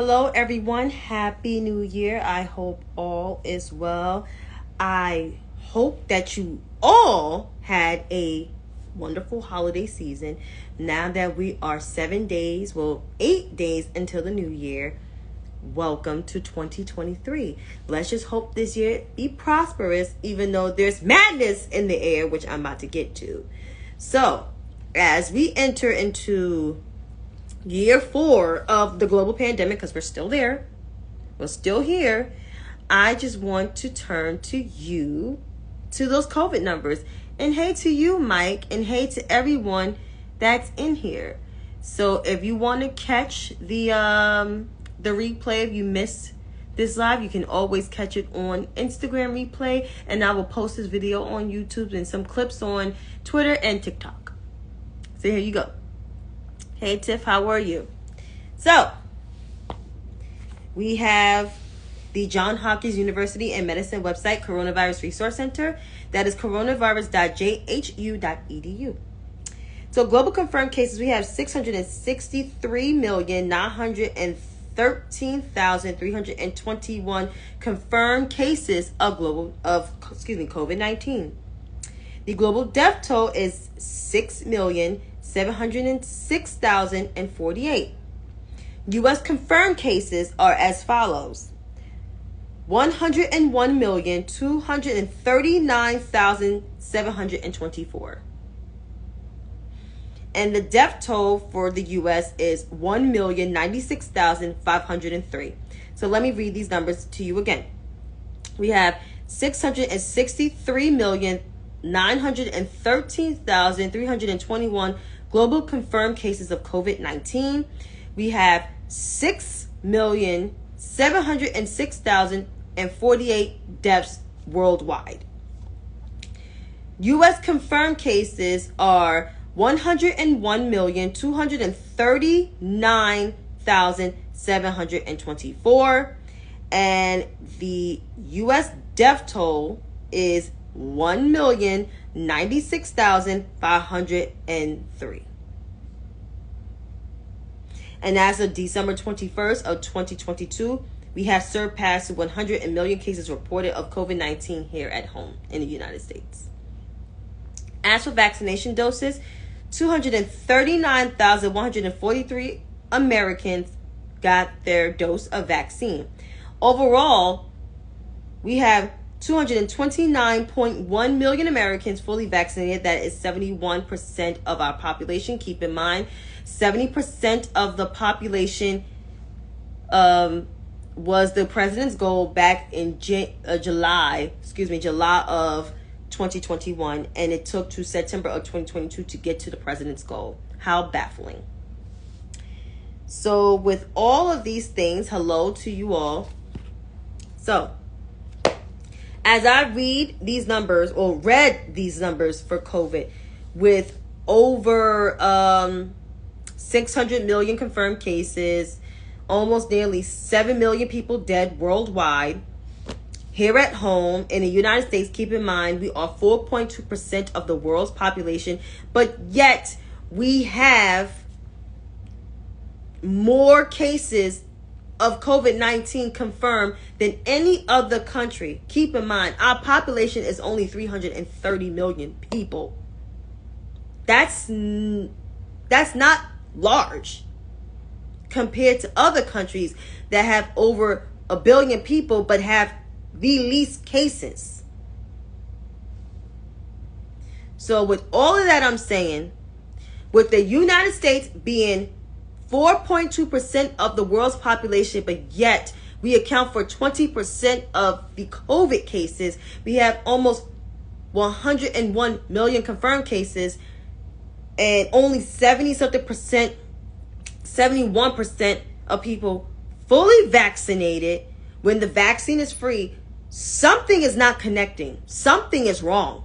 Hello, everyone. Happy New Year. I hope all is well. I hope that you all had a wonderful holiday season. Now that we are 8 days until the new year, welcome to 2023. Let's just hope this year be prosperous, even though there's madness in the air, which I'm about to get to. So, as we enter into year 4 of the global pandemic, because we're still there, we're still here, I just want to turn to you, to those COVID numbers. And hey to you, Mike, and hey to everyone that's in here. So if you want to catch the replay, if you missed this live, you can always catch it on Instagram replay, and I will post this video on YouTube and some clips on Twitter and TikTok. So here you go. Hey Tiff, how are you? So, we have the Johns Hopkins University and Medicine website Coronavirus Resource Center. That is coronavirus.jhu.edu. So, global confirmed cases, we have 663,913,321 confirmed cases of COVID-19. The global death toll is 6,706,048. U.S. confirmed cases are as follows: 101,239,724. And the death toll for the U.S. is 1,096,503. So let me read these numbers to you again. We have 663,913,321 global confirmed cases of COVID-19. We have 6,706,048 deaths worldwide. U.S. confirmed cases are 101,239,724. And the U.S. death toll is 1,096,503. And as of December 21st of 2022, we have surpassed 100 million cases reported of COVID-19 here at home in the United States. As for vaccination doses, 239,143 Americans got their dose of vaccine. Overall, we have 229.1 million Americans fully vaccinated. That is 71% of our population. Keep in mind, 70% of the population was the president's goal back in July of 2021, and it took to September of 2022 to get to the president's goal. How baffling. So with all of these things, hello to you all. So as I read these numbers, or read these numbers for COVID, with over 600 million confirmed cases, almost nearly 7 million people dead worldwide. Here at home in the United States, keep in mind, we are 4.2% of the world's population, but yet we have more cases of COVID-19 confirmed than any other country. Keep in mind, our population is only 330 million people. That's not large compared to other countries that have over 1 billion people but have the least cases. So with all of that, I'm saying, with the United States being 4.2% of the world's population, but yet we account for 20% of the COVID cases, we have almost 101 million confirmed cases, and only 71% of people fully vaccinated. When the vaccine is free, something is not connecting. Something is wrong.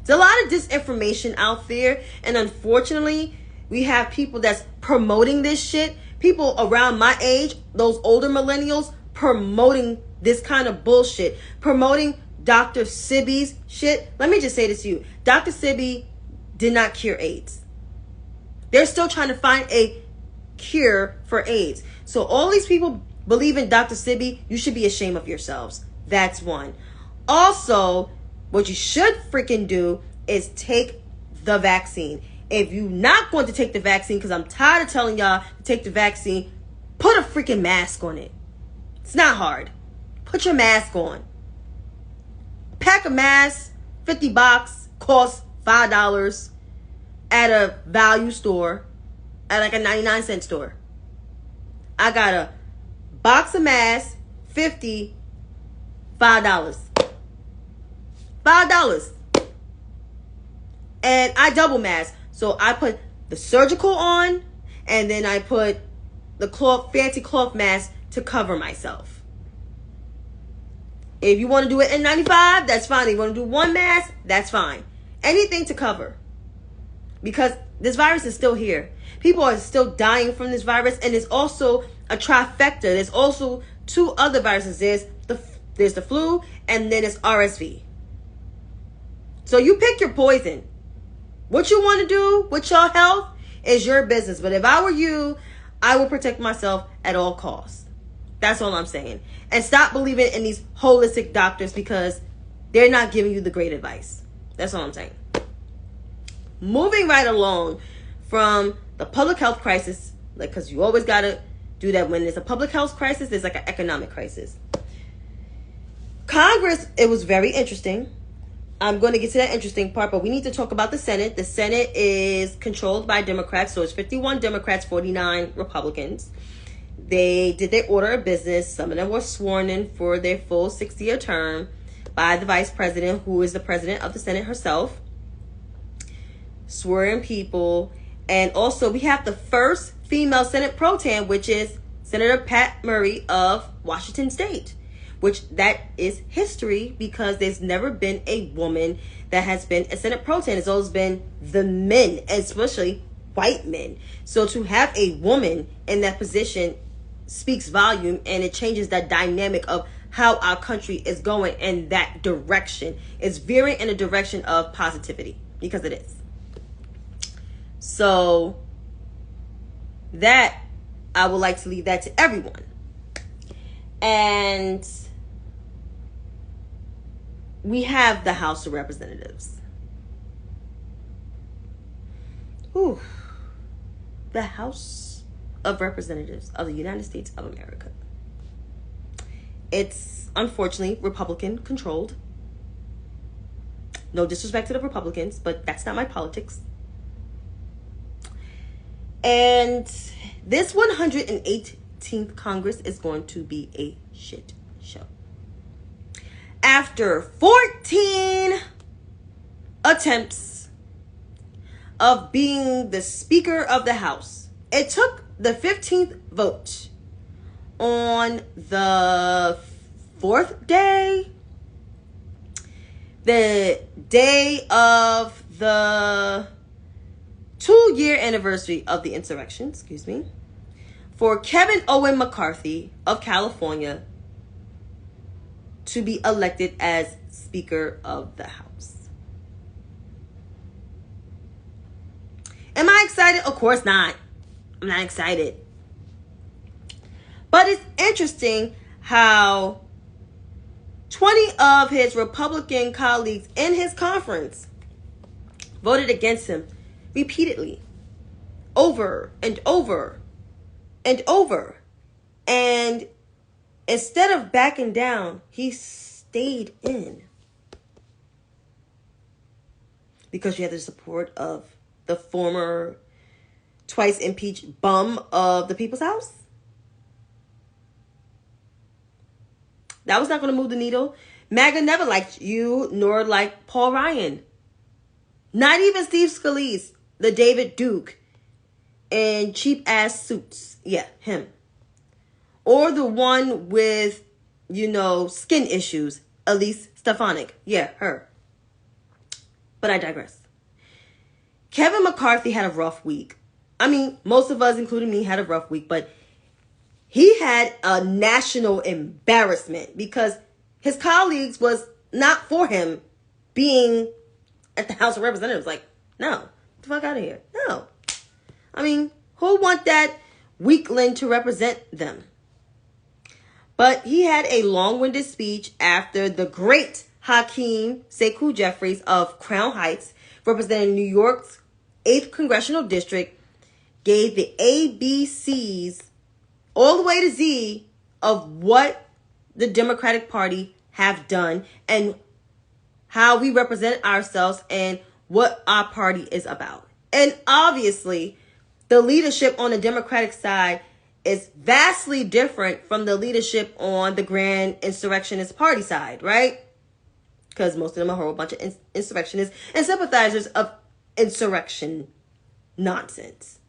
There's a lot of disinformation out there, and unfortunately, we have people that's promoting this shit. People around my age, those older millennials, promoting this kind of bullshit. Promoting Dr. Sebi's shit. Let me just say this to you. Dr. Sebi did not cure AIDS. They're still trying to find a cure for AIDS. So all these people believe in Dr. Sebi, you should be ashamed of yourselves. That's one. Also, what you should freaking do is take the vaccine. If you're not going to take the vaccine, because I'm tired of telling y'all to take the vaccine, put a freaking mask on it. It's not hard. Put your mask on. Pack of masks, 50 bucks, costs $5 at a value store, at like a 99-cent store. I got a box of masks, 50, $5. $5. And I double mask. So I put the surgical on, and then I put the fancy cloth mask to cover myself. If you want to do it N95, that's fine. If you want to do one mask, that's fine. Anything to cover. Because this virus is still here. People are still dying from this virus, and it's also a trifecta. There's also two other viruses. There's the flu, and then it's RSV. So you pick your poison. What you want to do with your health is your business. But if I were you, I would protect myself at all costs. That's all I'm saying. And stop believing in these holistic doctors, because they're not giving you the great advice. That's all I'm saying. Moving right along from the public health crisis, like, because you always got to do that. When there's a public health crisis, there's like an economic crisis. Congress, it was very interesting. I'm going to get to that interesting part, but we need to talk about the Senate. The Senate is controlled by Democrats, so it's 51 Democrats, 49 Republicans. They did their order of business. Some of them were sworn in for their full 6-year term by the vice president, who is the president of the Senate herself. Swearing people. And also, we have the first female Senate pro tem, which is Senator Pat Murray of Washington State, which that is history, because there's never been a woman that has been a Senate pro tem. It's always been the men, especially white men. So to have a woman in that position speaks volume, and it changes the dynamic of how our country is going in that direction. It's veering in a direction of positivity, because it is. So that, I would like to leave that to everyone. And we have the House of Representatives. Ooh. The House of Representatives of the United States of America. It's unfortunately Republican controlled. No disrespect to the Republicans, but that's not my politics. And this 118th Congress is going to be a shit show. After 14 attempts of being the Speaker of the House, it took the 15th vote on the 4th day, the day of the 2-year anniversary of the insurrection, for Kevin Owen McCarthy of California to be elected as Speaker of the House. Am I excited? Of course not. I'm not excited. But it's interesting how 20 of his Republican colleagues in his conference voted against him repeatedly, over and over and over. And instead of backing down, he stayed in. Because you had the support of the former twice impeached bum of the People's House. That was not going to move the needle. MAGA never liked you, nor liked Paul Ryan. Not even Steve Scalise, the David Duke in cheap ass suits. Yeah, him. Or the one with, skin issues, Elise Stefanik. Yeah, her. But I digress. Kevin McCarthy had a rough week. I mean, most of us, including me, had a rough week, but he had a national embarrassment because his colleagues was not for him being at the House of Representatives. Like, no, get the fuck out of here. No. I mean, who want that weakling to represent them. But he had a long-winded speech after the great Hakeem Sekou Jeffries of Crown Heights, representing New York's 8th Congressional District, gave the ABCs all the way to Z of what the Democratic Party have done and how we represent ourselves and what our party is about. And obviously, the leadership on the Democratic side is vastly different from the leadership on the Grand Insurrectionist Party side, right? Because most of them are a whole bunch of insurrectionists and sympathizers of insurrection nonsense.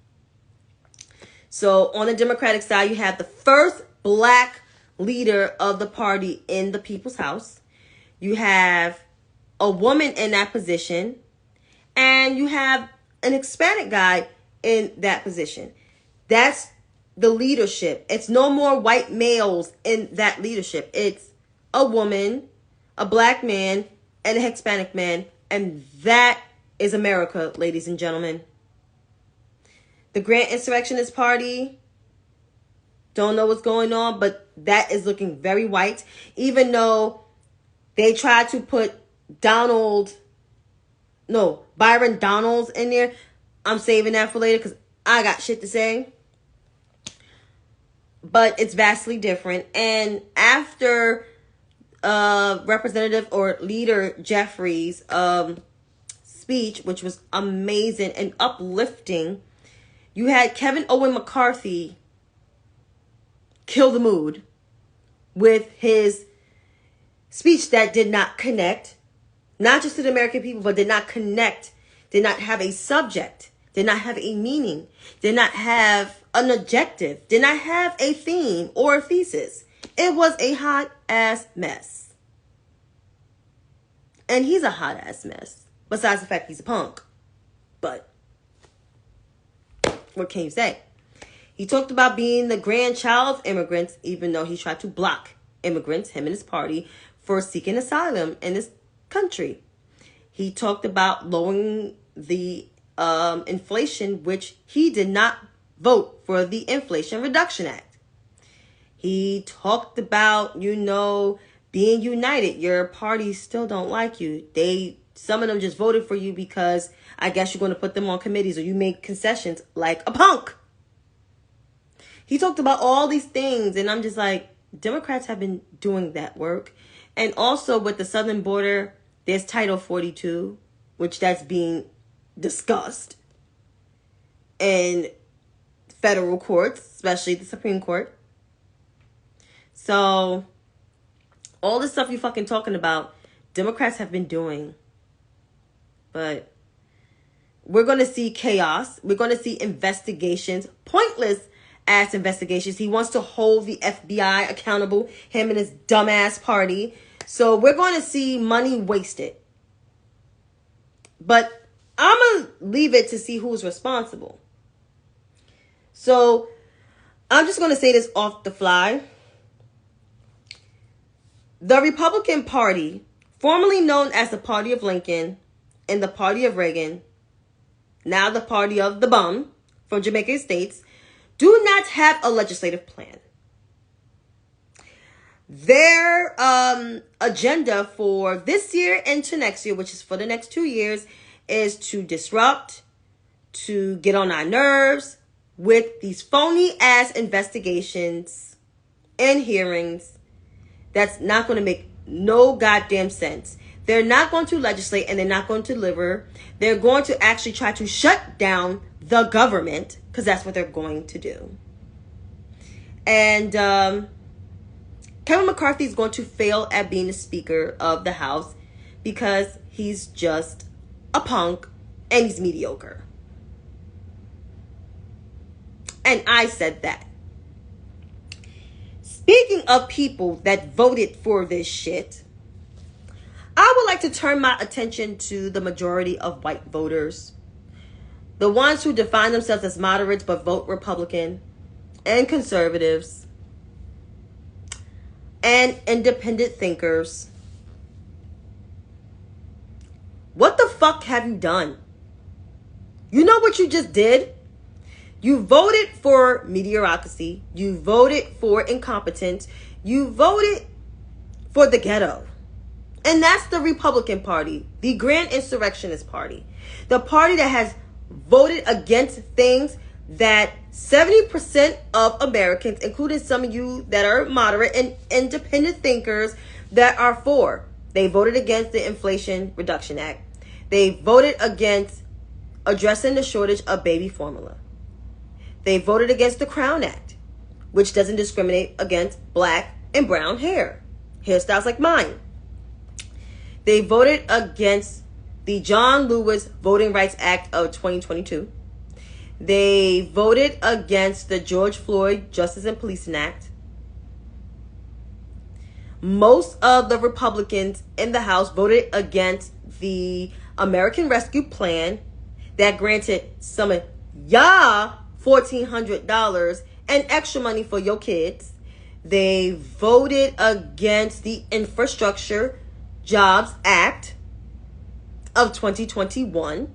So on the Democratic side, you have the first black leader of the party in the People's House. You have a woman in that position. And you have an Hispanic guy in that position. That's the leadership. It's no more white males in that leadership. It's a woman, a black man, and a Hispanic man. And that is America, ladies and gentlemen. The Grand Insurrectionist Party, don't know what's going on, but that is looking very white. Even though they tried to put Byron Donalds in there. I'm saving that for later because I got shit to say. But it's vastly different. And after Representative or Leader Jeffries' speech, which was amazing and uplifting, you had Kevin Owen McCarthy kill the mood with his speech that did not connect, not just to the American people, but did not connect, did not have a subject, did not have a meaning, did not have an objective, did not have a theme or a thesis. It was a hot ass mess. And he's a hot ass mess, besides the fact he's a punk. But what can you say? He talked about being the grandchild of immigrants, even though he tried to block immigrants, him and his party, for seeking asylum in this country. He talked about lowering the inflation, which he did not vote for the Inflation Reduction Act. He talked about, being united. Your party still don't like you. Some of them just voted for you because I guess you're going to put them on committees or you make concessions like a punk. He talked about all these things, and I'm just like, Democrats have been doing that work. And also with the southern border, there's Title 42, which that's being discussed in federal courts, especially the Supreme Court. So all the stuff you fucking talking about, Democrats have been doing. But we're going to see chaos. We're going to see investigations, pointless ass investigations. He wants to hold the FBI accountable, him and his dumbass party. So we're going to see money wasted. But I'm going to leave it to see who's responsible. So I'm just going to say this off the fly. The Republican Party, formerly known as the Party of Lincoln and the Party of Reagan, now the Party of the Bum from Jamaica Estates, do not have a legislative plan. Their agenda for this year and to next year, which is for the next 2 years, is to disrupt, to get on our nerves with these phony ass investigations and hearings that's not going to make no goddamn sense. They're not going to legislate and they're not going to deliver. They're going to actually try to shut down the government because that's what they're going to do. And Kevin McCarthy is going to fail at being the Speaker of the House because he's just a punk and he's mediocre. And I said that. Speaking of people that voted for this shit, I would like to turn my attention to the majority of white voters. The ones who define themselves as moderates but vote Republican, and conservatives, and independent thinkers. What the fuck have you done? You know what you just did? You voted for mediocrity. You voted for incompetence. You voted for the ghetto. And that's the Republican Party, the Grand Insurrectionist Party. The party that has voted against things that 70% of Americans, including some of you that are moderate and independent thinkers, that are for. They voted against the Inflation Reduction Act. They voted against addressing the shortage of baby formula. They voted against the Crown Act, which doesn't discriminate against black and brown hairstyles like mine. They voted against the John Lewis Voting Rights Act of 2022. They voted against the George Floyd Justice and Policing Act. Most of the Republicans in the House voted against the American Rescue Plan that granted some of y'all $1,400 and extra money for your kids. They voted against the Infrastructure Jobs Act of 2021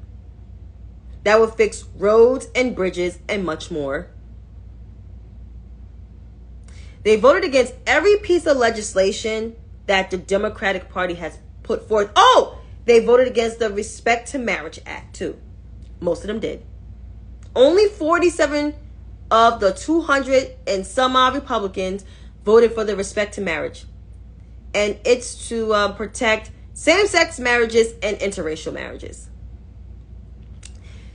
that would fix roads and bridges and much more. They voted against every piece of legislation that the Democratic Party has put forth. Oh, they voted against the Respect to Marriage Act too. Most of them did. Only 47 of the 200 and some odd Republicans voted for the Respect to Marriage. And it's to protect same-sex marriages and interracial marriages.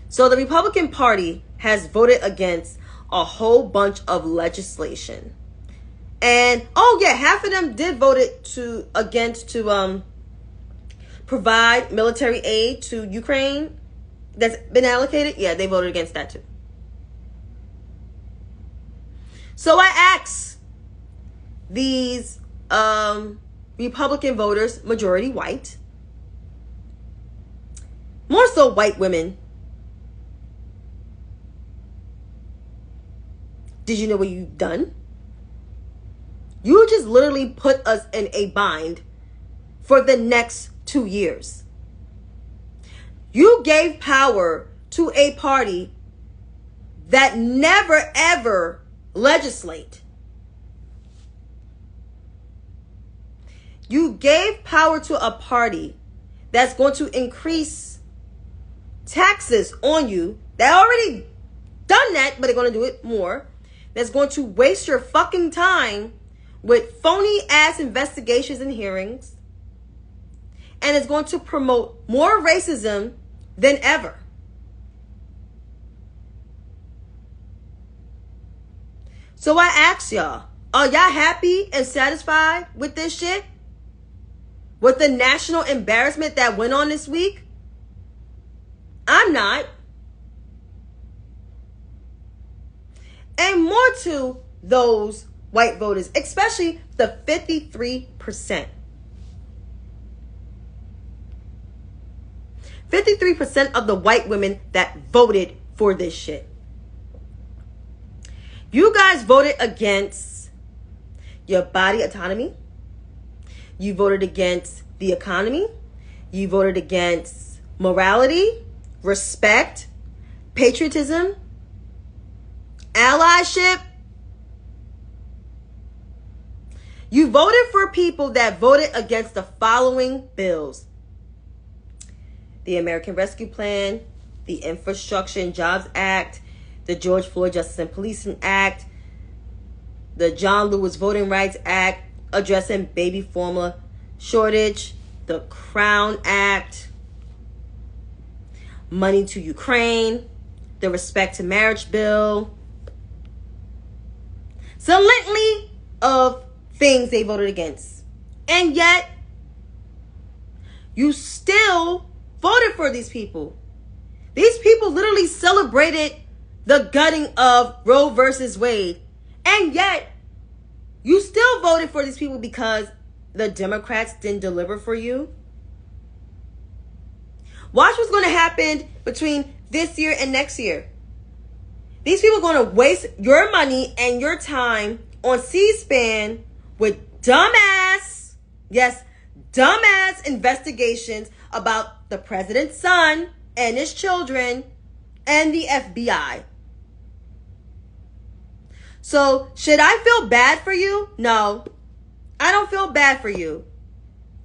So the Republican Party has voted against a whole bunch of legislation. And, oh yeah, half of them did vote to provide military aid to Ukraine that's been allocated. Yeah, they voted against that too. So I asked these Republican voters, majority white, more so white women, did you know what you've done? You just literally put us in a bind for the next 2 years. You gave power to a party that never ever legislate. You gave power to a party that's going to increase taxes on you. They already done that, but they're going to do it more. That's going to waste your fucking time with phony ass investigations and hearings. And it's going to promote more racism than ever. So I ask y'all, are y'all happy and satisfied with this shit? With the national embarrassment that went on this week? I'm not. And more to those white voters, especially the 53%. 53% of the white women that voted for this shit. You guys voted against your body autonomy. You voted against the economy. You voted against morality, respect, patriotism, allyship. You voted for people that voted against the following bills: the American Rescue Plan, the Infrastructure and Jobs Act, the George Floyd Justice and Policing Act, the John Lewis Voting Rights Act, addressing baby formula shortage, the Crown Act, money to Ukraine, the Respect to Marriage Bill. It's a litany of things they voted against. And yet, you still voted for these people. These people literally celebrated the gutting of Roe versus Wade. And yet, you still voted for these people because the Democrats didn't deliver for you. Watch what's going to happen between this year and next year. These people are going to waste your money and your time on C-SPAN with dumbass, yes, dumbass investigations about the president's son and his children and the FBI. So should I feel bad for you? No, I don't feel bad for you.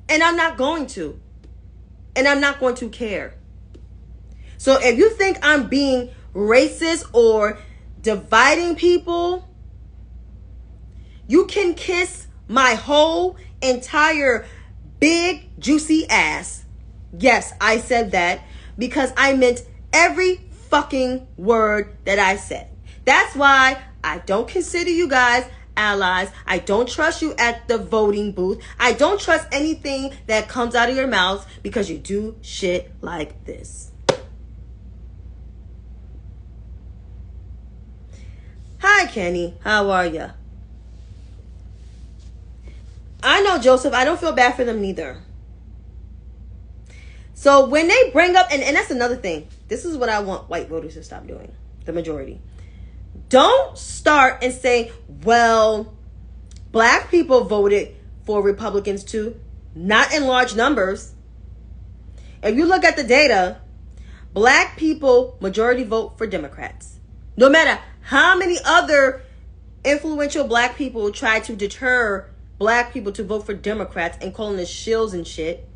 And I'm not going to. And I'm not going to care. So if you think I'm being racist or dividing people, you can kiss my whole entire big juicy ass. Yes, I said that because I meant every fucking word that I said. That's why I don't consider you guys allies. I don't trust you at the voting booth. I don't trust anything that comes out of your mouths because you do shit like this. Hi, Kenny. How are ya? I know, Joseph. I don't feel bad for them neither. So when they bring up, and that's another thing. This is what I want white voters to stop doing. The majority. Don't start and say, well, black people voted for Republicans too. Not in large numbers. If you look at the data, black people majority vote for Democrats. No matter how many other influential black people try to deter black people to vote for Democrats and calling us shills and shit.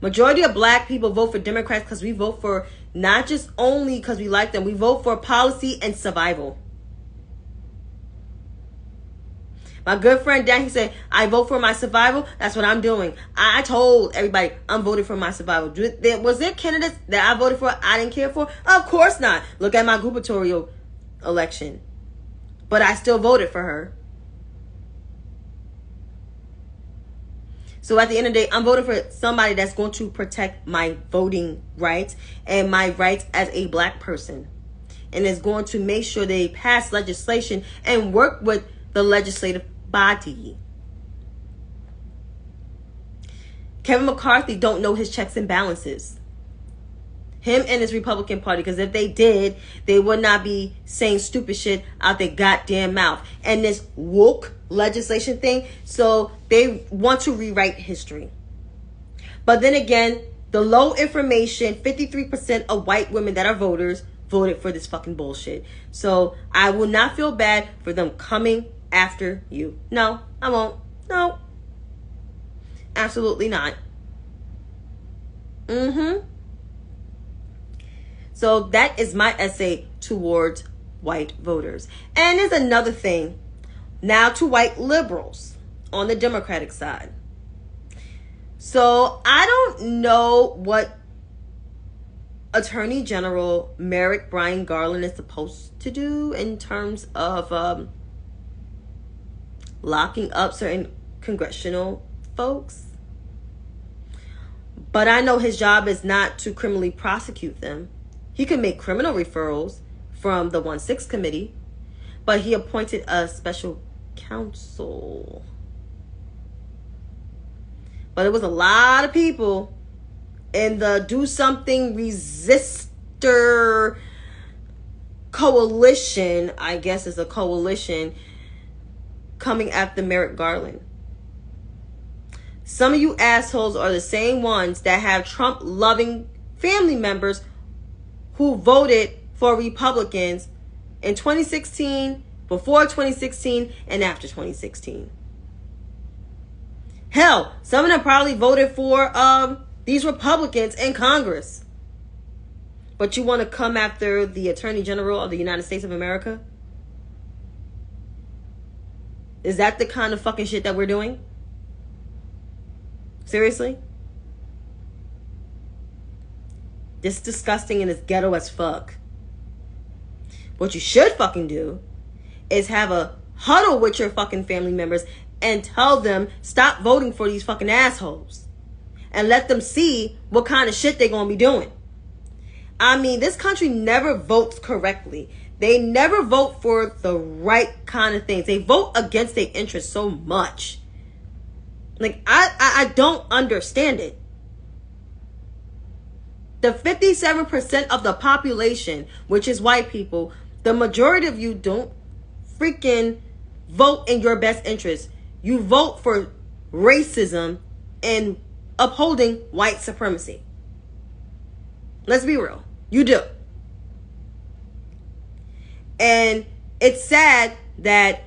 Majority of black people vote for Democrats because we vote for not just only because we like them. We vote for policy and survival. My good friend Dan, he said, I vote for my survival. That's what I'm doing. I told everybody I'm voting for my survival. Was there candidates that I voted for I didn't care for? Of course not. Look at my gubernatorial election. But I still voted for her. So at the end of the day, I'm voting for somebody that's going to protect my voting rights and my rights as a black person. And is going to make sure they pass legislation and work with the legislative body. Kevin McCarthy don't know his checks and balances. Him and his Republican Party, because if they did, they would not be saying stupid shit out their goddamn mouth. And this woke legislation thing, so they want to rewrite history. But then again, the low information, 53% of white women that are voters voted for this fucking bullshit. So I will not feel bad for them coming after you. No, I won't. No. Absolutely not. So that is my essay towards white voters. And there's another thing. Now to white liberals on the Democratic side. So I don't know what Attorney General Merrick Brian Garland is supposed to do in terms of locking up certain congressional folks. But I know his job is not to criminally prosecute them. He can make criminal referrals from the 1-6 committee, but he appointed a special counsel. But it was a lot of people in the Do Something Resistor coalition, I guess it's a coalition, coming after Merrick Garland. Some of you assholes are the same ones that have Trump-loving family members who voted for Republicans in 2016, before 2016, and after 2016. Hell, some of them probably voted for these Republicans in Congress. But you want to come after the Attorney General of the United States of America? Is that the kind of fucking shit that we're doing? Seriously? This is disgusting and it's ghetto as fuck. What you should fucking do is have a huddle with your fucking family members and tell them stop voting for these fucking assholes. And let them see what kind of shit they're going to be doing. I mean, this country never votes correctly. They never vote for the right kind of things. They vote against their interests so much. Like, I don't understand it. The 57% of the population, which is white people, the majority of you don't freaking vote in your best interest. You vote for racism and upholding white supremacy. Let's be real. You do. And it's sad that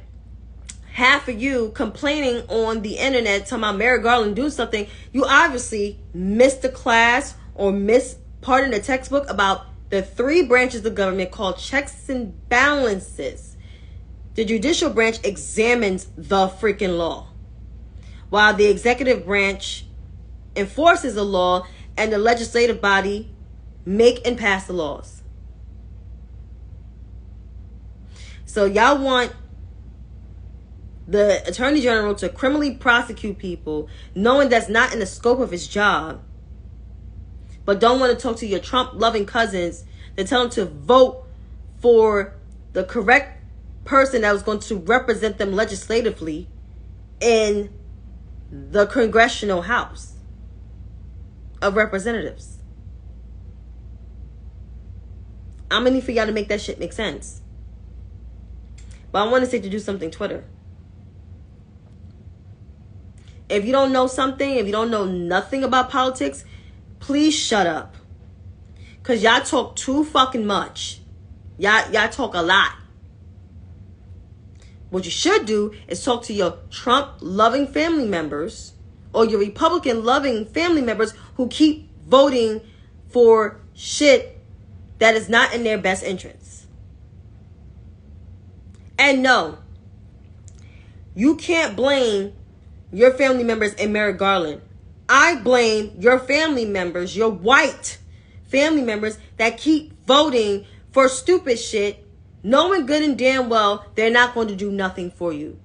half of you complaining on the internet talking about Merrick Garland doing something, you obviously missed the class or missed part in the textbook about the 3 branches of government called checks and balances. The judicial branch examines the freaking law, while the executive branch enforces the law and the legislative body make and pass the laws. So y'all want the Attorney General to criminally prosecute people knowing that's not in the scope of his job, but don't want to talk to your Trump-loving cousins to tell them to vote for the correct person that was going to represent them legislatively in the Congressional House of Representatives. I'm going to need for y'all to make that shit make sense. But I want to say to do something Twitter. If you don't know something, if you don't know nothing about politics, please shut up. Because y'all talk too fucking much. Y'all talk a lot. What you should do is talk to your Trump-loving family members or your Republican-loving family members who keep voting for shit that is not in their best interests. And no, you can't blame your family members and Merrick Garland. I blame your family members, your white family members that keep voting for stupid shit, knowing good and damn well they're not going to do nothing for you.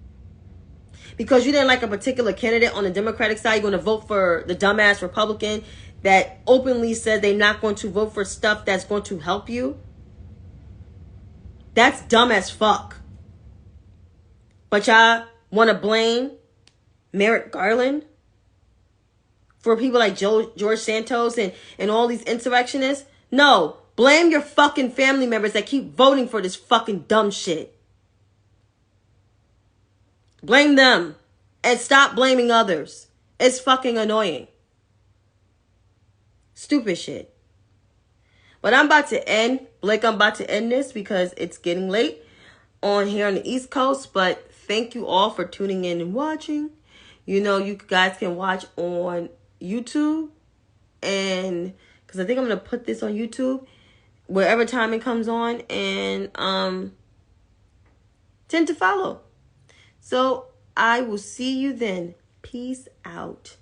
Because you didn't like a particular candidate on the Democratic side, you're going to vote for the dumbass Republican that openly says they're not going to vote for stuff that's going to help you. That's dumb as fuck. But y'all want to blame Merrick Garland for people like George Santos and all these insurrectionists? No. Blame your fucking family members that keep voting for this fucking dumb shit. Blame them. And stop blaming others. It's fucking annoying. Stupid shit. But I'm about to end. Blake, I'm about to end this because it's getting late on here on the East Coast. But thank you all for tuning in and watching. You know, you guys can watch on YouTube. And because I think I'm going to put this on YouTube wherever time it comes on, and tend to follow. So I will see you then. Peace out.